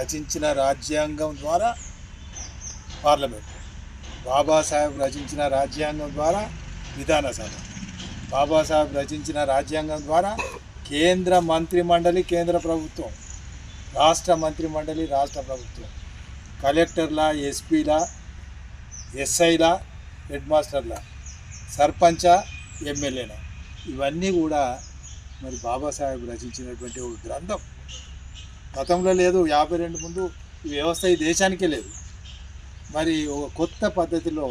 రచించిన రాజ్యాంగం ద్వారా పార్లమెంట్, బాబాసాహెబ్ రచించిన రాజ్యాంగం ద్వారా విధానసభ, బాబాసాహెబ్ రచించిన రాజ్యాంగం ద్వారా కేంద్ర మంత్రిమండలి కేంద్ర ప్రభుత్వం, రాష్ట్ర మంత్రిమండలి రాష్ట్ర ప్రభుత్వం, కలెక్టర్ల, ఎస్పీల, ఎస్ఐల, హెడ్ మాస్టర్ల, సర్పంచ, ఎమ్మెల్యేల, ఇవన్నీ కూడా మరి బాబాసాహెబ్ రచించినటువంటి ఒక గ్రంథం. గతంలో లేదు, 52 ముందు ఈ వ్యవస్థ ఈ దేశానికే లేదు. మరి ఒక కొత్త పద్ధతిలో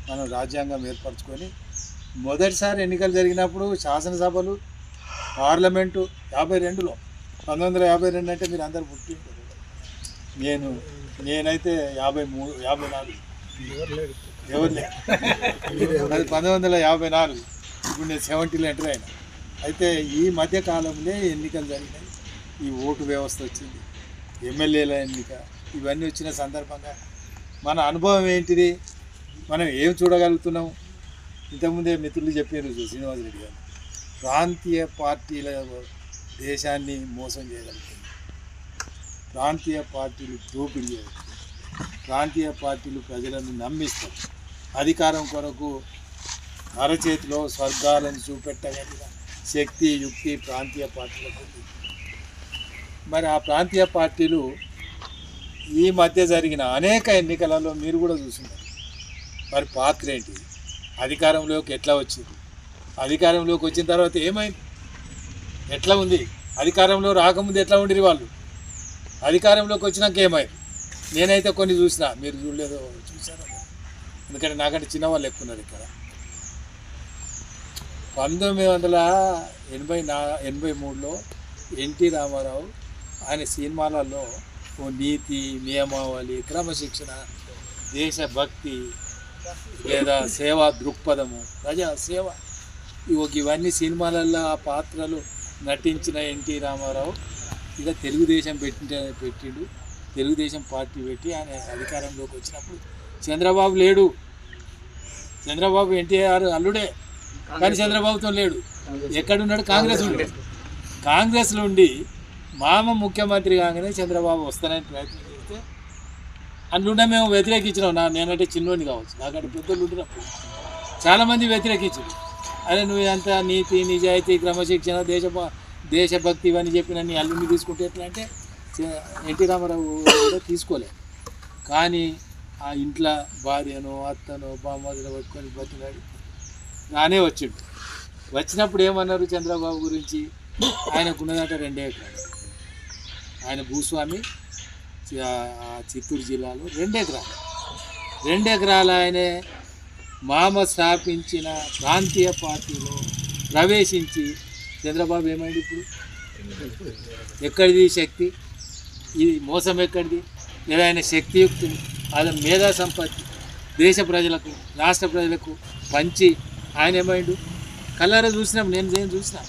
మనం రాజ్యాంగం ఏర్పరచుకొని మొదటిసారి ఎన్నికలు జరిగినప్పుడు శాసనసభలు, పార్లమెంటు 52లో, 1952 అంటే మీరు అందరు పుట్టి నేనైతే 53, 54 ఎవరు లేదు, అది 1954. ఇప్పుడు నేను 70లో ఎంటర్ అయినా. అయితే ఈ మధ్య కాలంలో ఎన్నికలు జరిగినాయి, ఈ ఓటు వ్యవస్థ వచ్చింది, ఎమ్మెల్యేల ఎన్నిక, ఇవన్నీ వచ్చిన సందర్భంగా మన అనుభవం ఏంటిది, మనం ఏం చూడగలుగుతున్నాం? ఇంతకుముందే మిత్రులు చెప్పారు శ్రీనివాసరెడ్డి గారు, ప్రాంతీయ పార్టీల దేశాన్ని మోసం చేయగలుగుతుంది, ప్రాంతీయ పార్టీలు దోపిడీ చేయగలుగుతాయి, ప్రాంతీయ పార్టీలు ప్రజలను నమ్మిస్తాయి, అధికారం కొరకు అరచేతిలో స్వర్గాలను చూపెట్టగలిగిన శక్తి, యుక్తి ప్రాంతీయ పార్టీలకు ఉంది. మరి ఆ ప్రాంతీయ పార్టీలు ఈ మధ్య జరిగిన అనేక ఎన్నికలలో మీరు కూడా చూస్తున్నారు. మరి పాత్ర ఏంటి, అధికారంలోకి ఎట్లా వచ్చింది, అధికారంలోకి వచ్చిన తర్వాత ఏమైంది, ఎట్లా ఉంది, అధికారంలో రాకముందు ఎట్లా ఉండేది వాళ్ళు, అధికారంలోకి వచ్చినాక ఏమైంది? నేనైతే కొన్ని చూసినా, మీరు చూడలేదో చూసాను, ఎందుకంటే నాకంటే చిన్నవాళ్ళు ఎక్కువ ఉన్నారు ఇక్కడ. 1983లో ఎన్టీ రామారావు ఆయన సినిమాలలో ఓ నీతి, నియమావళి, క్రమశిక్షణ, దేశభక్తి లేదా సేవా దృక్పథము, ప్రజా సేవ, ఇవన్నీ సినిమాలలో ఆ పాత్రలు నటించిన ఎన్టీ రామారావు ఇక తెలుగుదేశం పెట్టిండు. తెలుగుదేశం పార్టీ పెట్టి ఆయన అధికారంలోకి వచ్చినప్పుడు చంద్రబాబు లేడు. చంద్రబాబు ఎన్టీఆర్ అల్లుడే, కానీ చంద్రబాబుతో లేడు. ఎక్కడున్నాడు? కాంగ్రెస్ ఉండే. కాంగ్రెస్లో ఉండి మామ ముఖ్యమంత్రి కాగానే చంద్రబాబు వస్తానని ప్రయత్నం చేస్తే అందులో మేము వ్యతిరేకించినాం. నేనంటే చిన్నోడిని కావచ్చు, నాకంటే పెద్దోళ్ళు ఉండినప్పుడు చాలామంది వ్యతిరేకించారు. అరే నువ్వు అంత నీతి, నిజాయితీ, క్రమశిక్షణ, దేశభక్తి ఇవన్నీ చెప్పిన నీ అల్లుడిని తీసుకుంటే ఎట్లా అంటే ఎన్టీ రామారావు కూడా తీసుకోలేదు. కానీ ఆ ఇంట్లో భార్యను, అత్తను, బామ్మను పట్టుకొని బతిలాడి రానే వచ్చిండు. వచ్చినప్పుడు ఏమన్నారు చంద్రబాబు గురించి? ఆయనకున్నదంటే 2 ఎకరాలు. ఆయన భూస్వామి, చిత్తూరు జిల్లాలో 2 ఎకరాలు. 2 ఎకరాలు ఆయనే మామ స్థాపించిన ప్రాంతీయ పార్టీలో ప్రవేశించి చంద్రబాబు ఏమైంది? ఇప్పుడు ఎక్కడిది శక్తి? ఇది మోసం ఎక్కడిది? లేదా ఆయన శక్తియుక్తులు, ఆయన మేధా సంపత్తి దేశ ప్రజలకు, రాష్ట్ర ప్రజలకు పంచి ఆయన ఏమైండు? కళ్ళారా చూసినాం, నేను చూసినా.